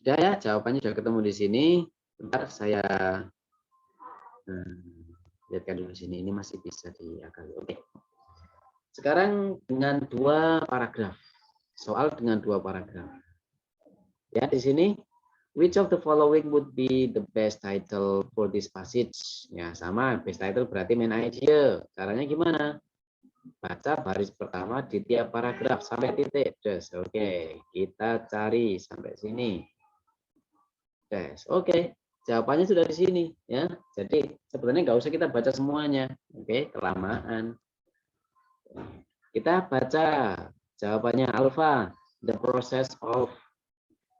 Sudah ya, jawabannya sudah ketemu di sini. Bentar saya lihatkan dulu sini. Ini masih bisa diakali. Oke. Sekarang dengan dua paragraf. Soal dengan dua paragraf. Ya, di sini which of the following would be the best title for this passage? Ya, sama best title berarti main idea. Caranya gimana? Baca baris pertama di tiap paragraf sampai titik. Des. Oke, kita cari sampai sini. Des. Oke, jawabannya sudah di sini ya. Jadi sebenarnya nggak usah kita baca semuanya. Oke, kelamaan. Kita baca jawabannya alpha, the process of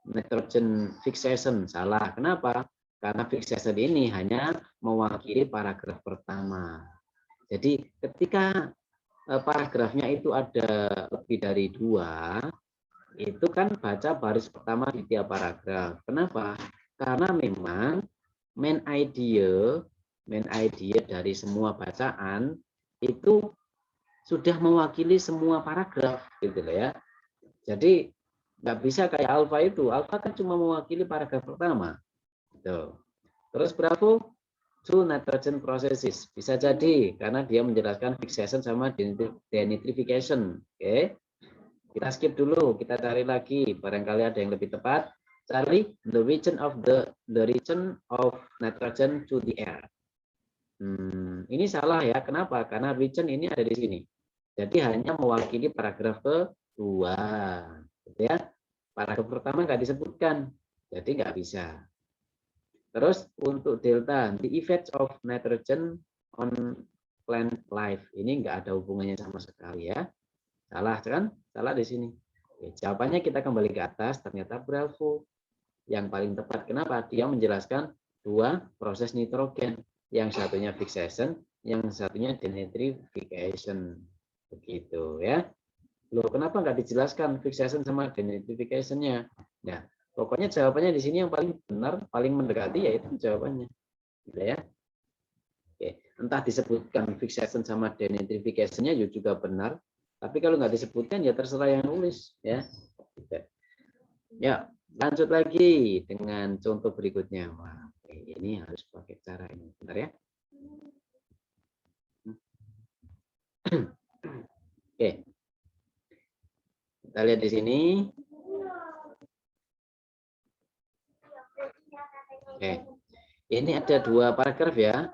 nitrogen fixation. Salah. Kenapa? Karena fixation ini hanya mewakili paragraf pertama. Jadi ketika paragrafnya itu ada lebih dari dua, itu kan baca baris pertama di tiap paragraf. Kenapa? Karena memang main idea dari semua bacaan itu sudah mewakili semua paragraf gitu loh ya. Jadi nggak bisa kayak alpha itu. Alpha kan cuma mewakili paragraf pertama. Gitu. Terus bravo to nitrogen processes. Bisa jadi karena dia menjelaskan fixation sama denitrification. Oke. Kita skip dulu, kita cari lagi. Barangkali ada yang lebih tepat. Cari the region of nitrogen to the air. Ini salah ya. Kenapa? Karena region ini ada di sini. Jadi hanya mewakili paragraf kedua, gitu ya. Paragraf pertama nggak disebutkan, jadi nggak bisa. Terus untuk delta, the effects of nitrogen on plant life, ini nggak ada hubungannya sama sekali ya. Salah kan? Salah di sini. Oke, jawabannya kita kembali ke atas, ternyata bravo. Yang paling tepat, kenapa? Dia menjelaskan dua proses nitrogen. Yang satunya fixation, yang satunya denitrification. Begitu ya. Loh, kenapa nggak dijelaskan fixation sama denitrification-nya? Nah, pokoknya jawabannya di sini yang paling benar, paling mendekati yaitu jawabannya. Gitu ya. Oke, entah disebutkan fixation sama denitrification-nya juga benar, tapi kalau nggak disebutkan ya terserah yang nulis ya. Gitu. Ya, lanjut lagi dengan contoh berikutnya. Wah, ini harus pakai cara ini. Bentar ya. Oke. Kita lihat di sini. Oke. Ini ada dua paragraf ya,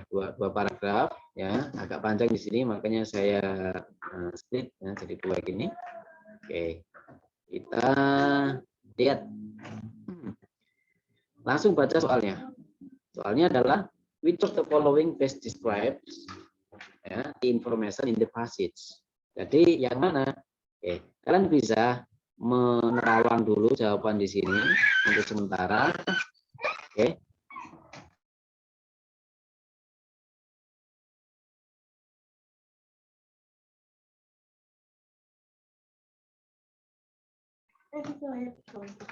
dua paragraf ya, agak panjang di sini makanya saya split ya, jadi dua gini. Oke. Kita lihat. Langsung baca soalnya. Soalnya adalah which of the following best describes ya, the information in the passage. Jadi yang mana? Oke, kalian bisa menerawang dulu jawaban di sini untuk sementara. Oke.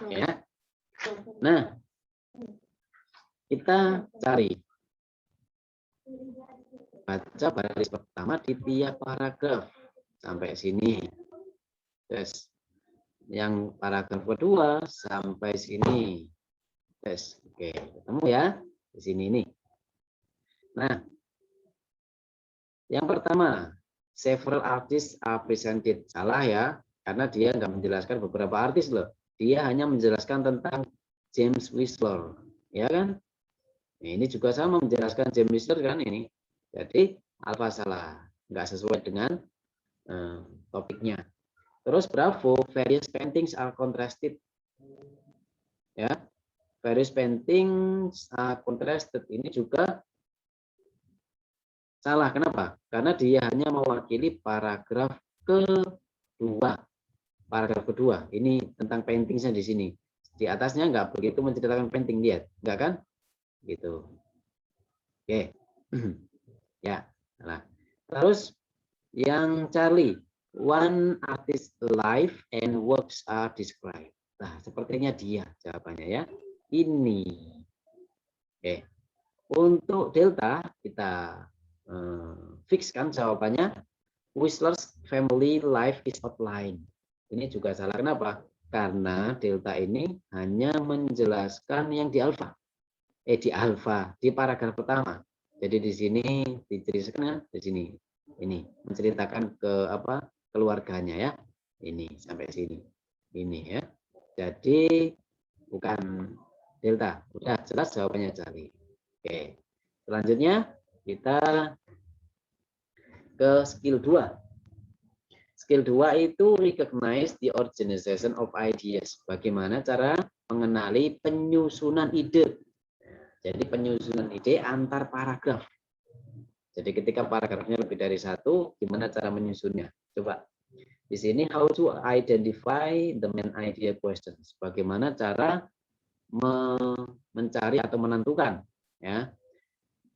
Ya. Nah, kita cari baca baris pertama di tiap paragraf sampai sini. Terus yang paragraf kedua sampai sini. Terus oke, ketemu ya di sini nih. Nah, yang pertama, several artists are presented. Salah ya, karena dia nggak menjelaskan beberapa artis loh. Dia hanya menjelaskan tentang James Whistler, ya kan? Nah, ini juga sama menjelaskan James Whistler kan ini. Jadi alfa salah, nggak sesuai dengan topiknya. Terus bravo, various paintings are contrasted. Ya, various paintings are contrasted. Ini juga salah. Kenapa? Karena dia hanya mewakili paragraf kedua. Paragraf kedua. Ini tentang paintingnya di sini. Di atasnya nggak begitu menceritakan painting, lihat, nggak kan? Gitu. Oke. Ya. Nah. Terus yang Charlie, one artist life and works are described. Nah, sepertinya dia jawabannya ya. Ini. Oke. Untuk delta kita fixkan jawabannya. Whistler's family life is outlined. Ini juga salah. Kenapa? Karena delta ini hanya menjelaskan yang di alfa. Di paragraf pertama. Jadi di sini dijelaskan di sini. Ini menceritakan ke keluarganya ya. Ini sampai sini. Ini ya. Jadi bukan delta. Udah jelas jawabannya cari. Oke. Selanjutnya kita ke skill 2. Skill 2 itu recognize the organization of ideas. Bagaimana cara mengenali penyusunan ide. Jadi penyusunan ide antar paragraf. Jadi ketika paragrafnya lebih dari satu, gimana cara menyusunnya? Coba. Di sini how to identify the main idea questions. Bagaimana cara mencari atau menentukan ya.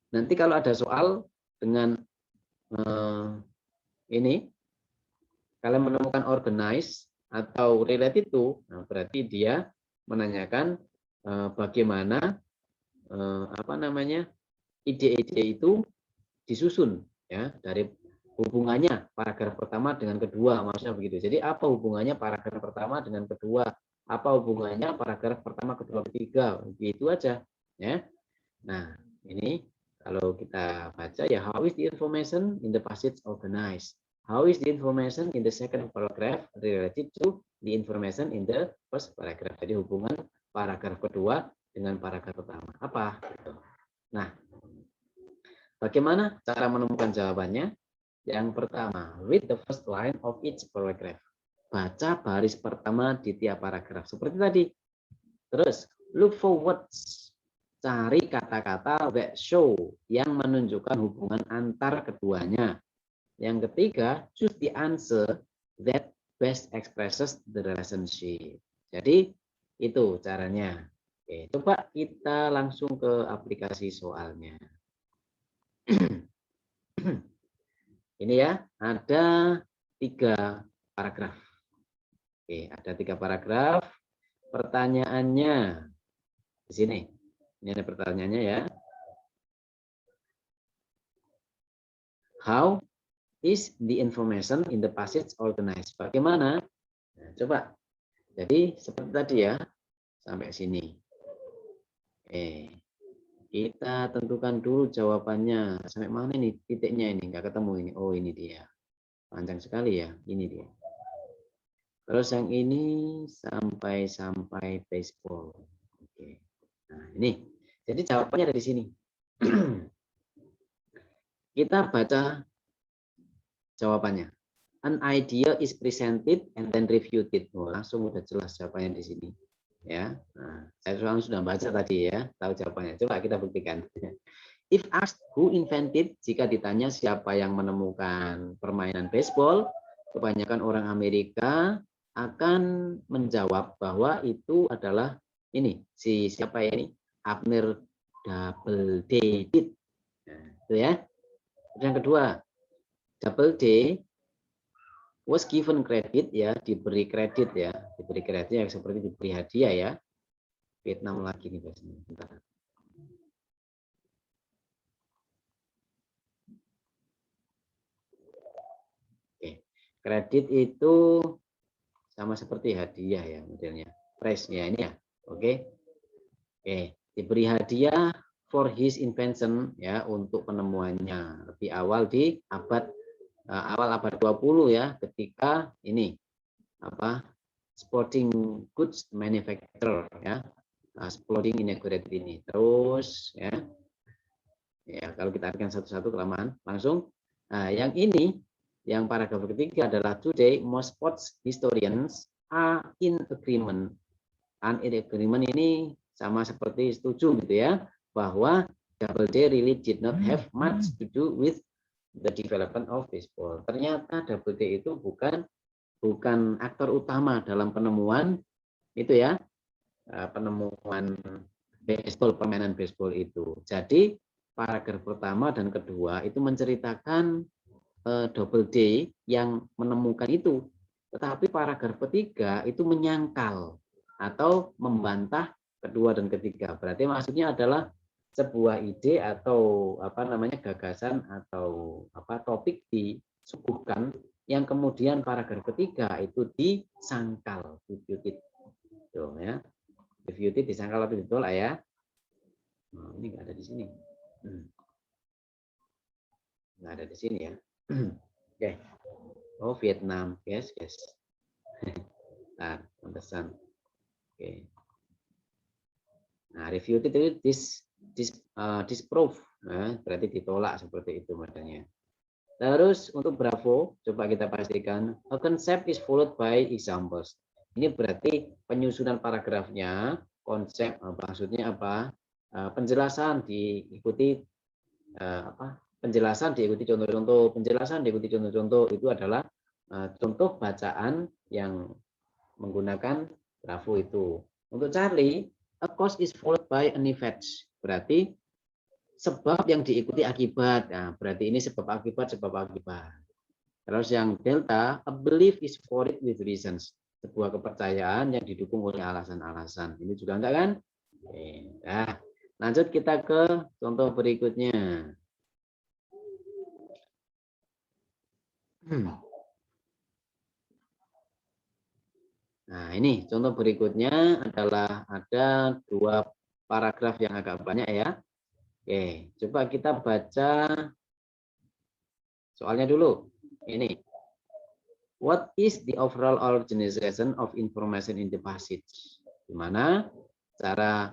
Nanti kalau ada soal dengan ini kalian menemukan organize atau related to, nah berarti dia menanyakan bagaimana ide-ide itu disusun ya, dari hubungannya paragraf pertama dengan kedua, maksudnya begitu. Jadi apa hubungannya paragraf pertama dengan kedua? Apa hubungannya paragraf pertama, kedua, ketiga? Gitu aja ya. Nah, ini kalau kita baca ya, how is the information in the passage organized? How is the information in the second paragraph related to the information in the first paragraph? Jadi hubungan paragraf kedua dengan paragraf pertama. Apa? Nah, bagaimana cara menemukan jawabannya? Yang pertama, read the first line of each paragraph. Baca baris pertama di tiap paragraf. Seperti tadi. Terus, look for words. Cari kata-kata that show, yang menunjukkan hubungan antar keduanya. Yang ketiga, choose the answer that best expresses the relationship. Jadi, itu caranya. Oke, coba kita langsung ke aplikasi soalnya. Ini ya, ada 3 paragraf. Oke, ada 3 paragraf. Pertanyaannya di sini. Ini ada pertanyaannya ya. How is the information in the passage organized? Bagaimana? Nah, coba. Jadi seperti tadi ya, sampai sini. Kita tentukan dulu jawabannya. Sampai mana ini titiknya ini? Nggak ketemu ini. Oh, ini dia. Panjang sekali ya. Ini dia. Terus yang ini sampai baseball. Oke. Nah, ini. Jadi jawabannya ada di sini. Kita baca jawabannya. An idea is presented and then refuted. Oh, langsung udah jelas jawabannya di sini. Ya, nah, saya sudah baca tadi ya, tahu jawabannya. Coba kita buktikan. If asked who invented, jika ditanya siapa yang menemukan permainan baseball, kebanyakan orang Amerika akan menjawab bahwa itu adalah ini, siapa ya ini? Abner Doubleday. Nah, itu ya. Yang kedua, Doubleday was given credit ya, diberi kredit ya, diberi kredit yang seperti diberi hadiah ya. Vietnam lagi nih biasanya. Bentar. Oke. Kredit itu sama seperti hadiah ya modelnya. Price-nya ini ya. Oke. Oke, diberi hadiah for his invention ya, untuk penemuannya lebih awal di awal abad 20 ya, ketika ini sporting goods manufacturer ya, sporting inaugurated ini. Terus ya kalau kita artikan satu-satu kelamaan langsung. Nah, yang ini yang paragraf ketiga adalah today most sports historians are in agreement. In agreement ini sama seperti setuju gitu ya, bahwa Doubleday really did not have much to do with the development of baseball. Ternyata Doubleday itu bukan aktor utama dalam penemuan itu ya, penemuan baseball, permainan baseball itu. Jadi paragraf pertama dan kedua itu menceritakan Doubleday yang menemukan itu, tetapi paragraf ketiga itu menyangkal atau membantah kedua dan ketiga. Berarti maksudnya adalah sebuah ide atau gagasan atau topik disuguhkan yang kemudian paragraf ketiga itu disangkal, refuted. Tuh ya. Refuted disangkal atau ditolak ya. Nah, ini nggak ada di sini. Nggak ada di sini ya. Oke. Oh, Vietnam. Yes. Nah, pantesan. Oke. Nah, refuted itu disprove. Nah, berarti ditolak seperti itu makanya. Terus untuk Bravo, coba kita pastikan a concept is followed by examples. Ini berarti penyusunan paragrafnya, konsep maksudnya apa? Penjelasan diikuti penjelasan diikuti contoh-contoh, penjelasan diikuti contoh-contoh itu adalah contoh bacaan yang menggunakan Bravo itu. Untuk Charlie, a cause is followed by an effect. Berarti sebab yang diikuti akibat. Nah, berarti ini sebab akibat. Terus yang Delta, a belief is followed with reasons. Sebuah kepercayaan yang didukung oleh alasan-alasan. Ini juga enggak kan? Oke. Nah, lanjut kita ke contoh berikutnya. Nah, ini contoh berikutnya adalah ada 2 paragraf yang agak banyak ya. Oke, coba kita baca soalnya dulu. Ini. What is the overall organization of information in the passage? Gimana cara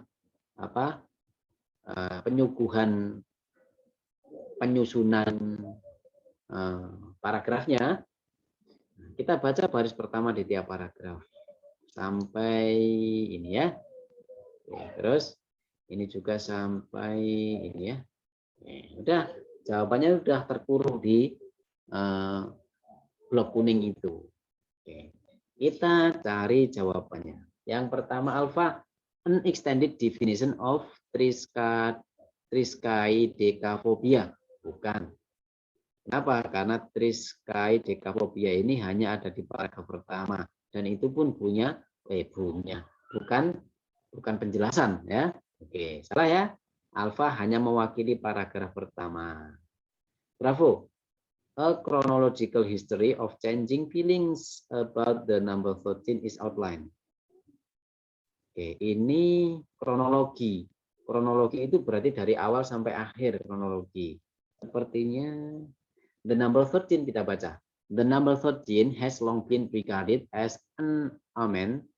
penyusunan paragrafnya? Kita baca baris pertama di tiap paragraf sampai ini ya. Terus ini juga sampai ini ya. Udah, jawabannya udah terkurung di blok kuning itu. Oke. Kita cari jawabannya. Yang pertama alfa, an extended definition of triskaidekaphobia. Bukan. Kenapa? Karena triskaidekaphobia ini hanya ada di paragraf pertama dan itu pun bukan penjelasan ya. Oke, salah ya. Alfa hanya mewakili paragraf pertama. Bravo. A chronological history of changing feelings about the number 13 is outlined. Oke, ini kronologi. Kronologi itu berarti dari awal sampai akhir kronologi. Sepertinya the number 13 kita baca. The number 13 has long been regarded as an omen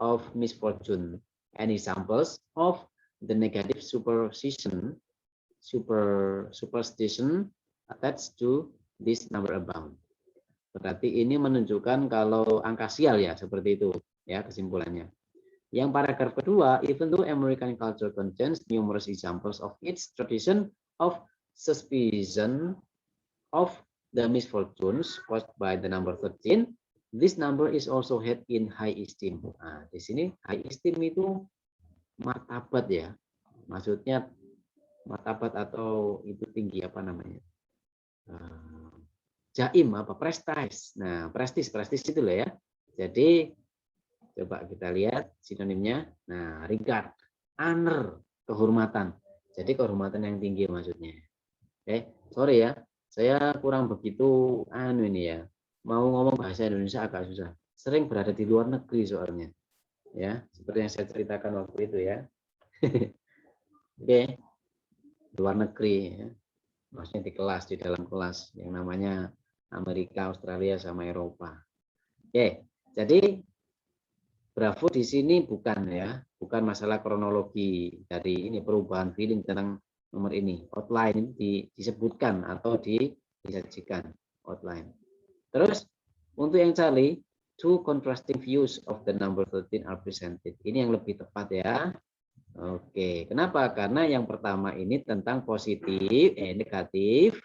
of misfortune. And examples of the negative superstition attached to this number abound. Berarti ini menunjukkan kalau angka sial ya, seperti itu ya kesimpulannya. Yang paragraf kedua, even though American culture contains numerous examples of its tradition of suspicion of the misfortunes caused by the number 13, this number is also held in high esteem. Nah, di sini high esteem itu martabat ya. Maksudnya martabat atau itu tinggi apa namanya? Jaim apa prestis. Nah, prestis itu loh ya. Jadi coba kita lihat sinonimnya. Nah, regard, honor, kehormatan. Jadi kehormatan yang tinggi maksudnya. Sorry ya, saya kurang begitu ini ya. Mau ngomong bahasa Indonesia agak susah. Sering berada di luar negeri soalnya. Ya, seperti yang saya ceritakan waktu itu ya. Oke. Luar negeri ya. Maksudnya di dalam kelas yang namanya Amerika, Australia sama Eropa. Oke, jadi Bravo di sini bukan masalah kronologi dari ini perubahan feeling tentang nomor ini. Outline disebutkan atau disajikan outline. Terus untuk yang Charlie, two contrasting views of the number 13 are presented. Ini yang lebih tepat ya. Oke, kenapa? Karena yang pertama ini tentang positif, negatif.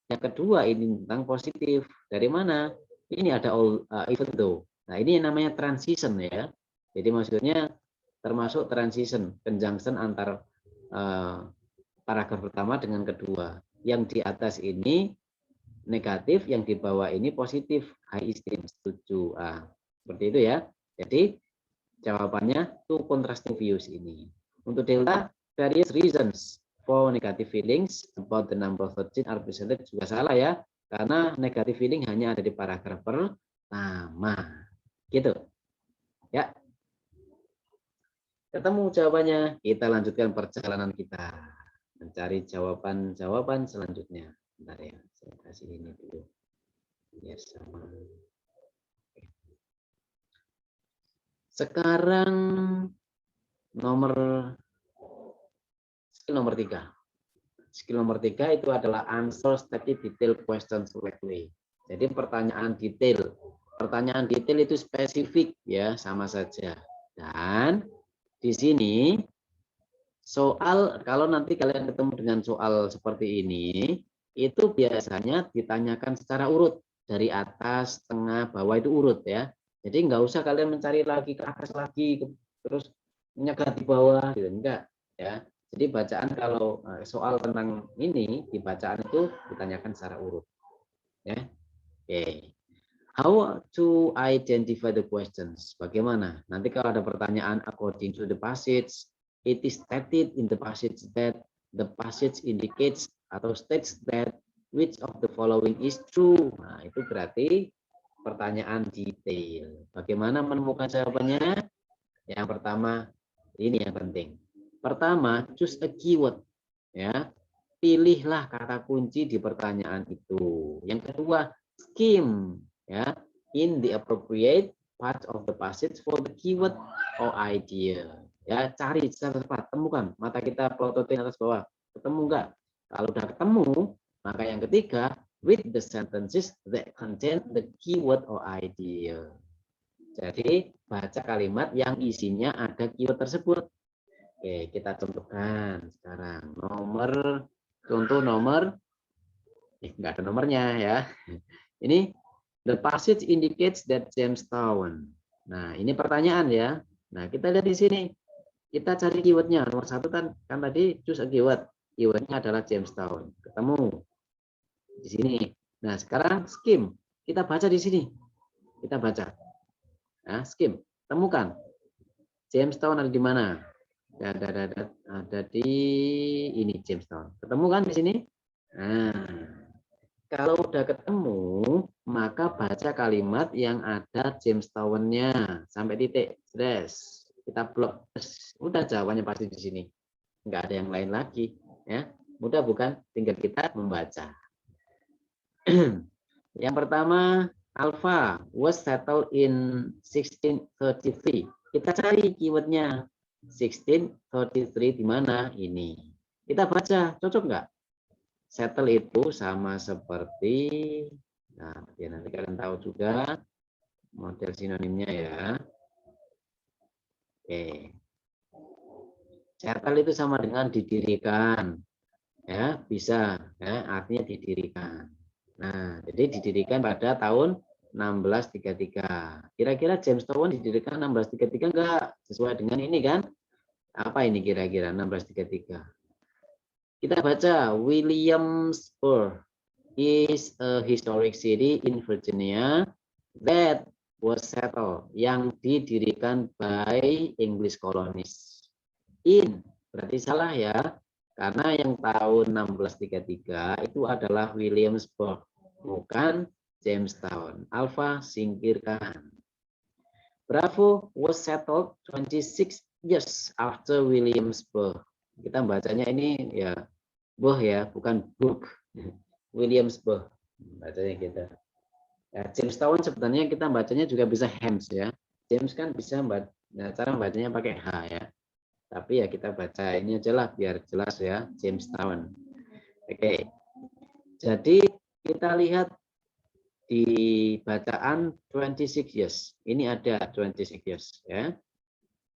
Yang kedua ini tentang positif. Dari mana? Ini ada even though. Nah, ini yang namanya transition ya. Jadi maksudnya termasuk transition, conjunction antar paragraf pertama dengan kedua. Yang di atas ini negatif, yang di bawah ini positif, high esteem, setuju. Seperti itu ya. Jadi jawabannya two contrasting views ini. Untuk delta, various reasons for negative feelings about the number 13 are presented juga salah ya. Karena negative feeling hanya ada di paragraf pertama. Gitu. Ya. Ketemu jawabannya, kita lanjutkan perjalanan kita. Mencari jawaban-jawaban selanjutnya. Bentar ya, saya kasih ini dulu. Biar sama. Sekarang nomor skill nomor 3. Skill nomor 3 itu adalah answer static detail questions correctly. Jadi pertanyaan detail. Pertanyaan detail itu spesifik ya, sama saja. Dan di sini soal, kalau nanti kalian ketemu dengan soal seperti ini, itu biasanya ditanyakan secara urut. Dari atas, tengah, bawah itu urut ya. Jadi nggak usah kalian mencari lagi ke atas lagi, terus nyegat di bawah, gitu. Enggak ya. Jadi bacaan kalau soal tentang ini, di bacaan itu ditanyakan secara urut. Ya. Oke. How to identify the questions? Bagaimana? Nanti kalau ada pertanyaan according to the passage, it is stated in the passage that the passage indicates atau states that which of the following is true. Nah, itu berarti pertanyaan detail. Bagaimana menemukan jawabannya? Yang pertama, ini yang penting. Pertama, choose a keyword. Ya, pilihlah kata kunci di pertanyaan itu. Yang kedua, skim ya in the appropriate part of the passage for the keyword or idea. Ya, cari secara cepat, temukan. Mata kita pelototin atas bawah. Ketemu enggak? Kalau udah ketemu, maka yang ketiga, read the sentences that contain the keyword or idea. Jadi, baca kalimat yang isinya ada keyword tersebut. Oke, kita contohkan sekarang. Contoh nomor, nggak ada nomornya ya. Ini, the passage indicates that Jamestown. Nah, ini pertanyaan ya. Nah, kita lihat di sini. Kita cari keywordnya. Nomor satu kan tadi choose a keyword. Keywordnya adalah Jamestown. Ketemu di sini. Nah, sekarang skim. Kita baca di sini. Kita baca. Nah, skim. Temukan. Jamestown ada di mana? Ada di ini Jamestown. Ketemu kan di sini? Nah, kalau udah ketemu, maka baca kalimat yang ada Jamestown-nya sampai titik. Stress. Kita blok. Udah jawabannya pasti di sini. Nggak ada yang lain lagi, ya. Mudah bukan? Tinggal kita membaca. Yang pertama, Alpha was settled in 1633. Kita cari keywordnya. 1633 di mana? Ini. Kita baca, cocok nggak? Settle itu sama seperti, nah ya nanti kalian tahu juga model sinonimnya ya. Oke. Settle itu sama dengan didirikan. Ya, bisa ya, artinya didirikan. Nah, jadi didirikan pada tahun 1633. Kira-kira Jamestown didirikan 1633 enggak? Sesuai dengan ini kan? Apa ini kira-kira 1633? Kita baca, Williamsburg is a historic city in Virginia that was settled, yang didirikan by English colonies. In, berarti salah ya, karena yang tahun 1633 itu adalah Williamsburg, bukan Jamestown. Alpha singkirkan. Bravo was settled 26 years after Williamsburg. Kita bacanya ini ya boh ya, bukan book. Williamsburg bacanya kita. Ya, Jamestown sebenarnya kita bacanya juga bisa Hampshire ya. James kan bisa cara bacanya pakai H ya. Tapi ya kita baca ini aja lah biar jelas ya, Jamestown. Oke. Jadi kita lihat di bacaan 26 years. Ini ada 26 years ya.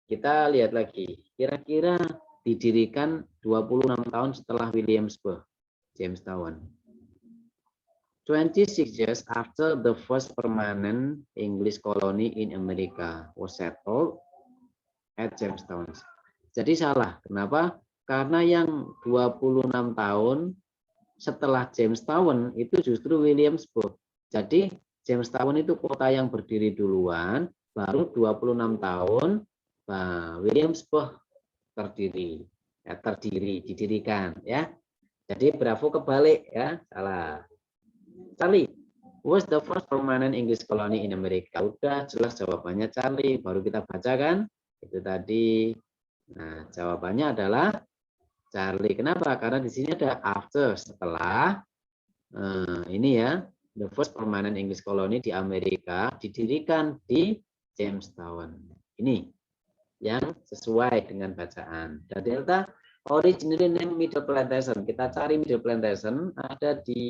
Kita lihat lagi. Kira-kira didirikan 26 tahun setelah Williamsburg, Jamestown. 26 years after the first permanent English colony in America was settled at Jamestown. Jadi salah. Kenapa? Karena yang 26 tahun setelah Jamestown itu justru Williamsburg. Jadi Jamestown itu kota yang berdiri duluan, baru 26 tahun Williamsburg didirikan ya. Jadi Bravo kebalik ya, salah. Charlie, was the first permanent English colony in America? Udah jelas jawabannya Charlie, baru kita baca kan? Itu tadi. Nah, jawabannya adalah Charlie. Kenapa? Karena di sini ada after, setelah. Ini ya, the first permanent English colony di Amerika didirikan di Jamestown. Ini yang sesuai dengan bacaan. Dan delta originally name Middle Plantation. Kita cari Middle Plantation ada di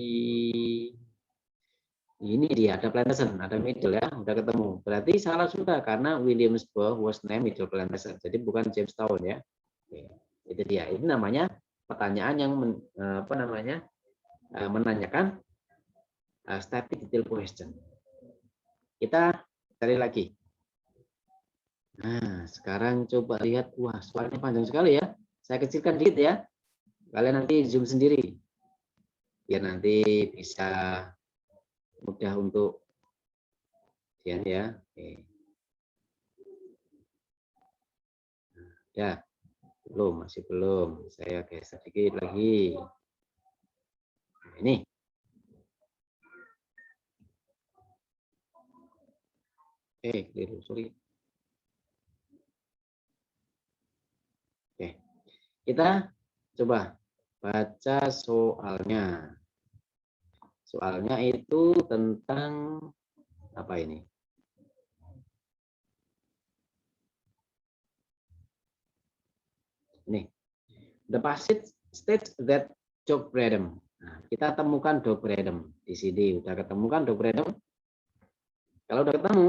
ini dia, ada Plantation, ada Middle ya, udah ketemu. Berarti salah sudah karena Williamsburg was named Middle Plantation. Jadi bukan Jamestown ya. Oke, itu dia. Ini namanya pertanyaan yang menanyakan static detail question. Kita cari lagi. Nah, sekarang coba lihat. Wah, soalnya panjang sekali ya. Saya kecilkan dikit ya. Kalian nanti zoom sendiri. Biar nanti bisa mudah untuk ya. Oke. Ya, masih belum. Saya geser sedikit lagi. Nah, ini. Keliru, sorry. Oke. Kita coba baca soalnya. Soalnya itu tentang apa ini? Nih, the passage states that Doc Bradham. Nah, kita temukan Doc Bradham di sini. Udah ketemukan Doc Bradham? Kalau udah ketemu,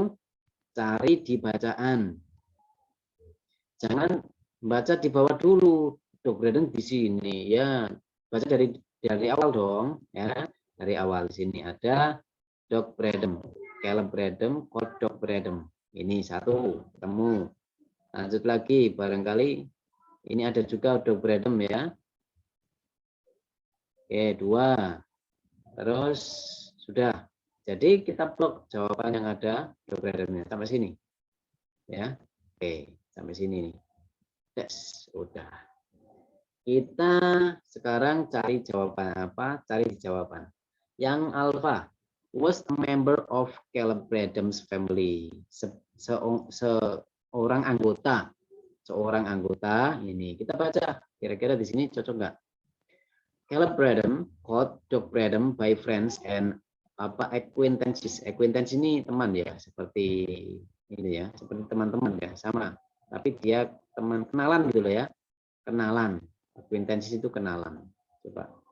cari di bacaan. Jangan baca di bawah dulu. Doc Bradham di sini ya. Baca dari awal dong, ya. Dari awal sini ada Doc Bradham, Caleb Bradham, Code Doc Bradham. Ini satu, ketemu. Lanjut lagi, barangkali ini ada juga Doc Bradham ya. Oke, 2. Terus sudah. Jadi kita blok jawaban yang ada Doc Bradhamnya sampai sini. Ya. Oke, sampai sini nih. Yes, udah. Kita sekarang cari jawaban apa? Cari jawaban. Yang alpha was a member of Caleb Bradham's family. Seorang anggota ini. Kita baca kira-kira di sini cocok nggak? Caleb Bradham called Doc Bradham by friends and acquaintances. Acquaintance ini teman ya, seperti ini ya, seperti teman-teman ya, sama. Tapi dia teman kenalan gitu loh ya. Kenalan. Acquaintances itu kenalan. Coba.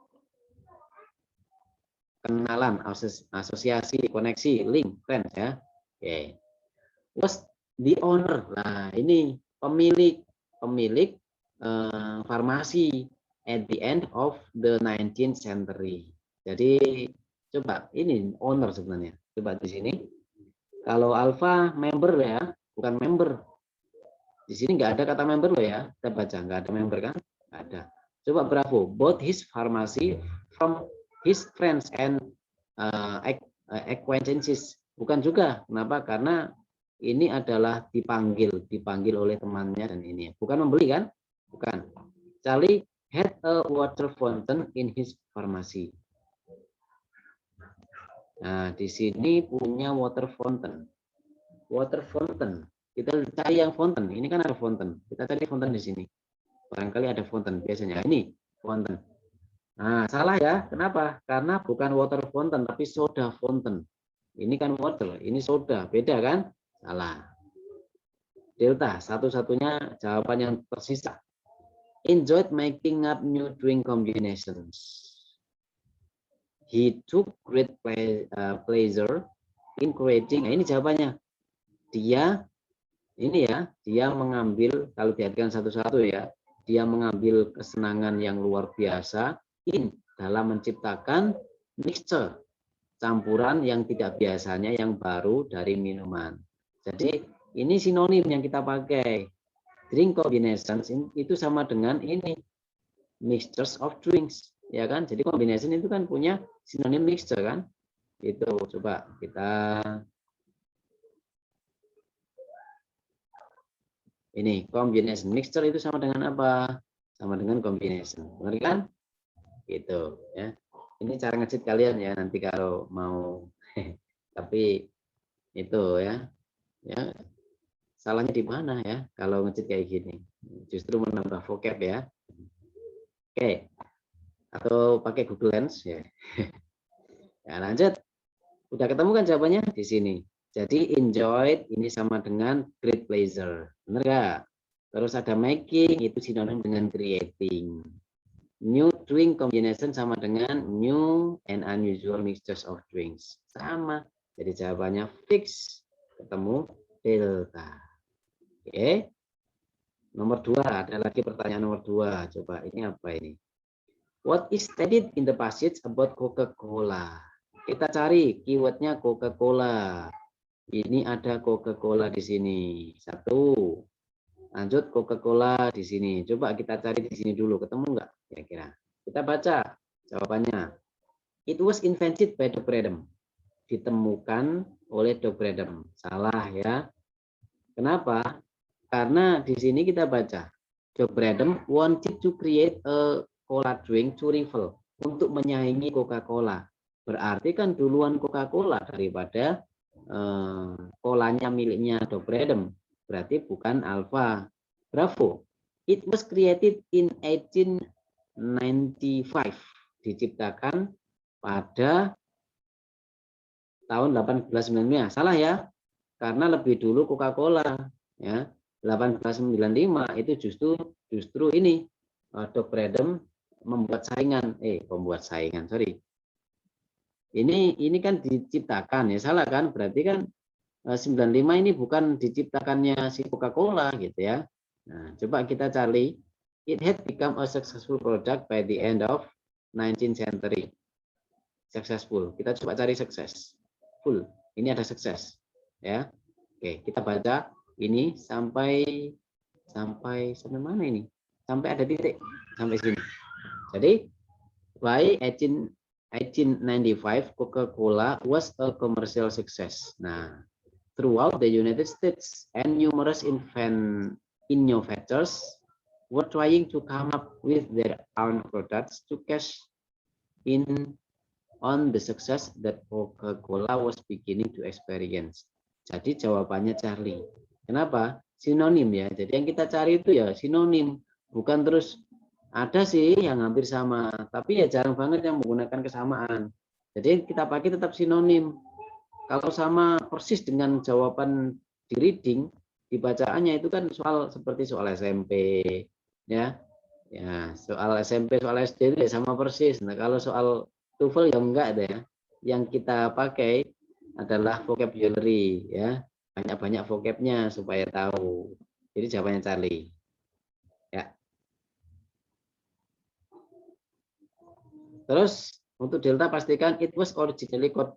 Kenalan, asosiasi, koneksi, link, friends ya. Oke. Was the owner. Nah, ini pemilik farmasi at the end of the 19th century. Jadi coba ini owner sebenarnya. Coba di sini. Kalau alpha member ya, bukan member. Di sini nggak ada kata member loh ya. Kita baca nggak ada member kan? Nggak ada. Coba Bravo. Both his pharmacy from his friends and acquaintances. Bukan juga. Kenapa? Karena ini adalah dipanggil oleh temannya dan ini. Bukan membeli kan? Bukan. Charlie had a water fountain in his pharmacy. Nah, di sini punya water fountain. Water fountain. Kita cari yang fountain. Ini kan ada fountain. Kita cari fountain di sini. Barangkali ada fountain biasanya. Ini fountain. Nah, salah ya. Kenapa? Karena bukan water fountain, tapi soda fountain. Ini kan water, ini soda. Beda kan? Salah. Delta, satu-satunya jawaban yang tersisa. Enjoyed making up new drink combinations. He took great pleasure in creating. Nah, ini jawabannya. Dia mengambil, kalau diartikan satu-satu ya, dia mengambil kesenangan yang luar biasa dalam menciptakan mixture, campuran yang tidak biasanya, yang baru dari minuman. Jadi ini sinonim yang kita pakai. Drink combinations itu sama dengan ini, mixtures of drinks, ya kan? Jadi combination itu kan punya sinonim mixture kan? Itu coba kita ini combination, mixture itu sama dengan apa? Sama dengan combination, benar kan? Gitu ya. Ini cara nge-cheat kalian ya nanti kalau mau. Tapi itu ya, ya salahnya di mana ya kalau nge-cheat kayak gini? Justru menambah vocab ya. Oke, atau pakai Google Lens ya. Ya lanjut. Udah ketemu kan jawabannya di sini. Jadi enjoyed ini sama dengan great pleasure. Benar gak? Terus ada making itu sinonim dengan creating. New drink combination sama dengan new and unusual mixtures of drinks. Sama. Jadi jawabannya fix. Ketemu delta. Oke. Nomor 2. Ada lagi pertanyaan nomor 2. Coba ini apa ini? What is stated in the passage about Coca-Cola? Kita cari keywordnya Coca-Cola. Ini ada Coca-Cola di sini. 1. Lanjut Coca-Cola di sini. Coba kita cari di sini dulu. Ketemu nggak kira-kira? Kita baca jawabannya. It was invented by Dr. Adam. Ditemukan oleh Dr. Adam. Salah ya. Kenapa? Karena di sini kita baca. Dr. Adam wanted to create a cola drink to rival. Untuk menyaingi Coca-Cola. Berarti kan duluan Coca-Cola daripada kolanya miliknya Dr. Adam. Berarti bukan alpha. Bravo. It was created in 1895. Diciptakan pada tahun 1895. Salah ya. Karena lebih dulu Coca-Cola ya. 1895 itu justru ini Dr. Adam membuat saingan. Sorry. Ini kan diciptakan ya, salah kan? Berarti kan 95 ini bukan diciptakannya si Coca-Cola gitu ya. Nah, coba kita cari. It had become a successful product by the end of 19th century. Successful. Kita coba cari successful. Ini ada sukses ya. Oke, kita baca ini sampai mana ini? Sampai ada titik sampai sini. Jadi by 1895 Coca-Cola was a commercial success. Nah, throughout the United States and numerous innovators were trying to come up with their own products to cash in on the success that Coca-Cola was beginning to experience. Jadi jawabannya Charlie. Kenapa? Sinonim ya. Jadi yang kita cari itu ya sinonim, bukan terus ada sih yang hampir sama, tapi ya jarang banget yang menggunakan kesamaan. Jadi kita pakai tetap sinonim. Kalau sama persis dengan jawaban di reading, di bacaannya itu kan soal seperti soal SMP, ya, soal SMP, soal SD itu ya sama persis. Nah kalau soal TOEFL ya enggak deh. Ya. Yang kita pakai adalah vocabulary, ya, banyak-banyak vocabnya supaya tahu. Jadi jawabannya Charlie. Ya. Terus untuk delta pastikan it was originally called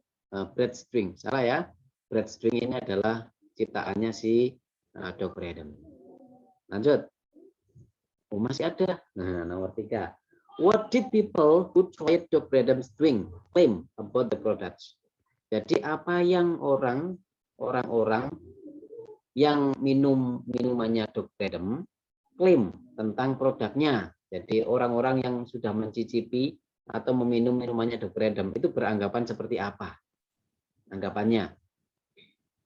bread string. Salah ya. Bread string ini adalah ciptaannya si Dr. Adam. Lanjut. Oh, masih ada. Nah, nomor 3. What did people who tried Dr. Adam's drink claim about the products? Jadi apa yang orang-orang yang minum minumannya Dr. Adam klaim tentang produknya. Jadi orang-orang yang sudah mencicipi atau meminum minumannya Dr. Adam itu beranggapan seperti apa anggapannya.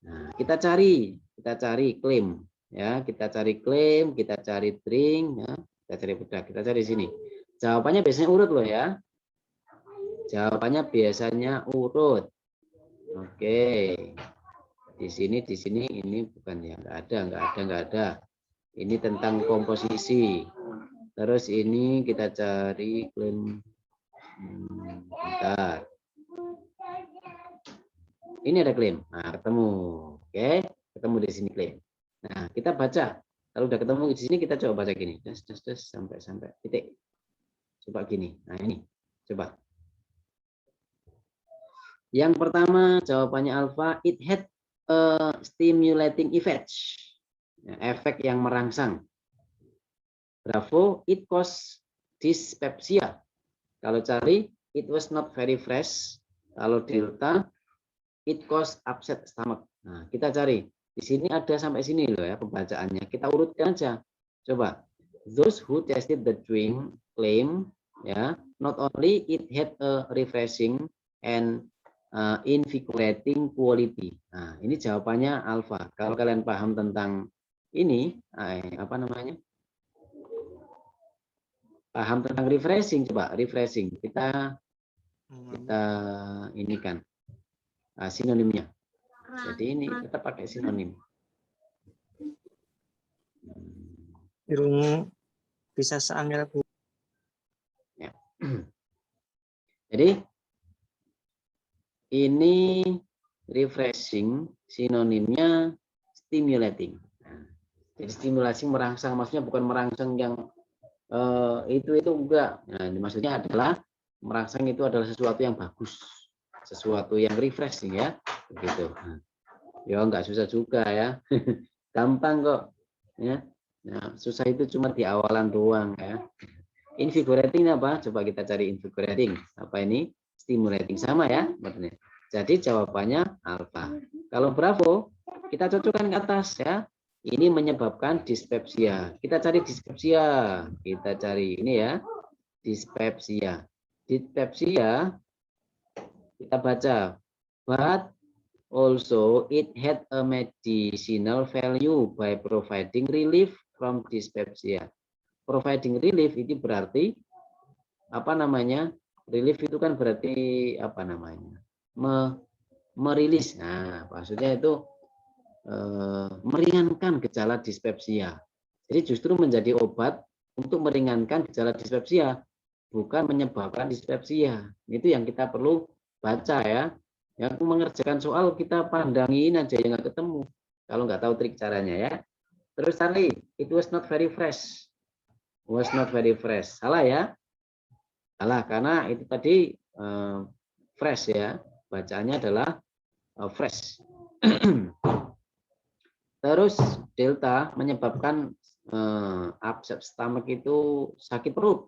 Nah, kita cari klaim ya, kita cari klaim, kita cari drink ya, kita cari produk, kita cari sini. Jawabannya biasanya urut loh ya. Jawabannya biasanya urut. Oke. Di sini ini bukan ya, enggak ada. Ini tentang komposisi. Terus ini kita cari klaim. Bentar. Ini ada klaim. Nah, ketemu. Oke, ketemu di sini klaim. Nah, kita baca. Kalau udah ketemu di sini kita coba baca gini. Sampai titik. Coba gini. Nah, ini. Coba. Yang pertama jawabannya alfa, it had a stimulating effect. Ya, efek yang merangsang. Bravo, it caused dyspepsia. Kalau cari, it was not very fresh. Kalau delta, it caused upset stomach. Nah, kita cari. Di sini ada sampai sini loh ya pembacaannya. Kita urutkan aja. Coba. Those who tasted the drink claim ya, not only it had a refreshing and invigorating quality. Nah, ini jawabannya alfa. Kalau kalian paham tentang ini, apa namanya? Paham tentang refreshing, coba refreshing. Kita ini kan sinonimnya. Jadi ini kita pakai sinonim. Irung bisa seangel Bu. Ya. Jadi ini refreshing, sinonimnya stimulating. Nah, jadi stimulasi merangsang, maksudnya bukan merangsang yang itu enggak. Nah, maksudnya adalah merangsang itu adalah sesuatu yang bagus, sesuatu yang refreshing ya, begitu. Nah, ya enggak susah juga ya, gampang kok. Ya, nah, susah itu cuma di awalan doang ya. Invigorating apa? Coba kita cari invigorating. Apa ini? Stimulating, sama ya, maksudnya. Jadi jawabannya alfa. Kalau bravo, kita cocokkan ke atas ya. Ini menyebabkan dispepsia. Kita cari dispepsia. Kita cari ini ya, dispepsia. Dispepsia kita baca, but also it had a medicinal value by providing relief from dyspepsia. Providing relief itu berarti apa namanya? Relief itu kan berarti apa namanya? Merilis. Nah, maksudnya itu meringankan gejala dispepsia. Jadi justru menjadi obat untuk meringankan gejala dispepsia, bukan menyebabkan dispepsia. Itu yang kita perlu baca ya. Yang mengerjakan soal kita pandangin aja yang nggak ketemu. Kalau nggak tahu trik caranya ya. Terus Charlie, it was not very fresh. Was not very fresh. Salah ya? Salah karena itu tadi fresh ya. Bacaannya adalah fresh. Terus delta menyebabkan upset stomach itu sakit perut.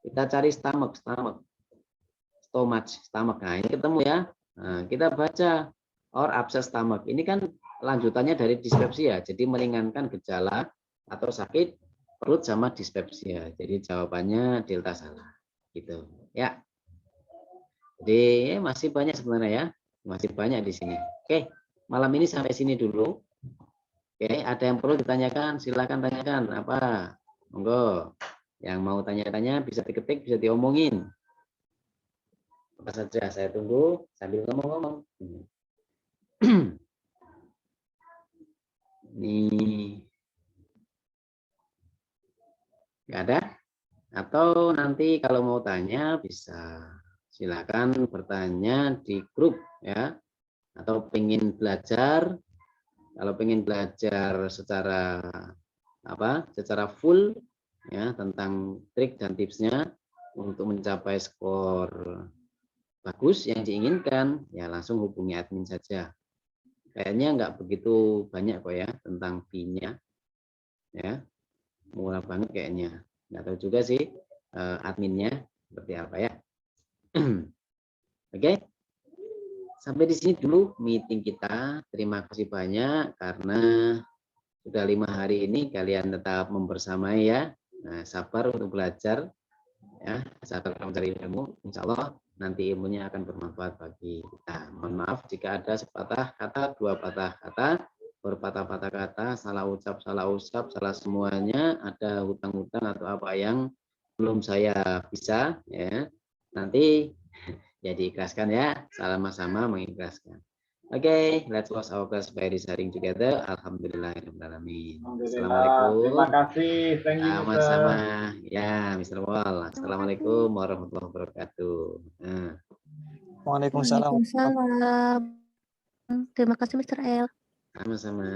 Kita cari stomach. Nah, ini ketemu ya. Nah, kita baca or upset stomach. Ini kan lanjutannya dari dispepsia. Jadi meringankan gejala atau sakit perut sama dispepsia. Jadi jawabannya delta salah. Gitu. Ya. Jadi masih banyak sebenarnya ya. Masih banyak di sini. Oke, malam ini sampai sini dulu. Oke, ada yang perlu ditanyakan, silakan tanyakan. Apa? Monggo. Yang mau tanya-tanya bisa diketik, bisa diomongin. Apa saja, saya tunggu sambil ngomong-ngomong. Ini nggak ada? Atau nanti kalau mau tanya bisa silakan bertanya di grup ya. Atau pengen belajar, kalau pengen belajar secara secara full ya tentang trik dan tipsnya untuk mencapai skor bagus yang diinginkan, ya langsung hubungi admin saja. Kayaknya nggak begitu banyak kok ya tentang fee-nya ya, murah banget kayaknya. Nggak tahu juga sih adminnya seperti apa ya. Oke, sampai di sini dulu meeting kita. Terima kasih banyak karena sudah 5 hari ini kalian tetap membersamai ya. Nah, sabar untuk belajar ya, sabar mencari ilmu. Insya Allah nanti ilmunya akan bermanfaat bagi kita. Mohon maaf jika ada sepatah kata, dua patah kata, berpatah-patah kata, salah ucap, salah semuanya, ada hutang-hutang atau apa yang belum saya bisa ya. Nanti ya diikhlaskan ya, sama-sama mengikhlaskan. Oke, let's close our class by reciting together. Alhamdulillahirrahmanirrahim. Assalamualaikum. Terima kasih. Thank you, Sama-sama. Ya, Mr. Wall. Assalamualaikum warahmatullahi wabarakatuh. Nah. Waalaikumsalam. Waalaikumsalam. Terima kasih Mr. L. Sama-sama.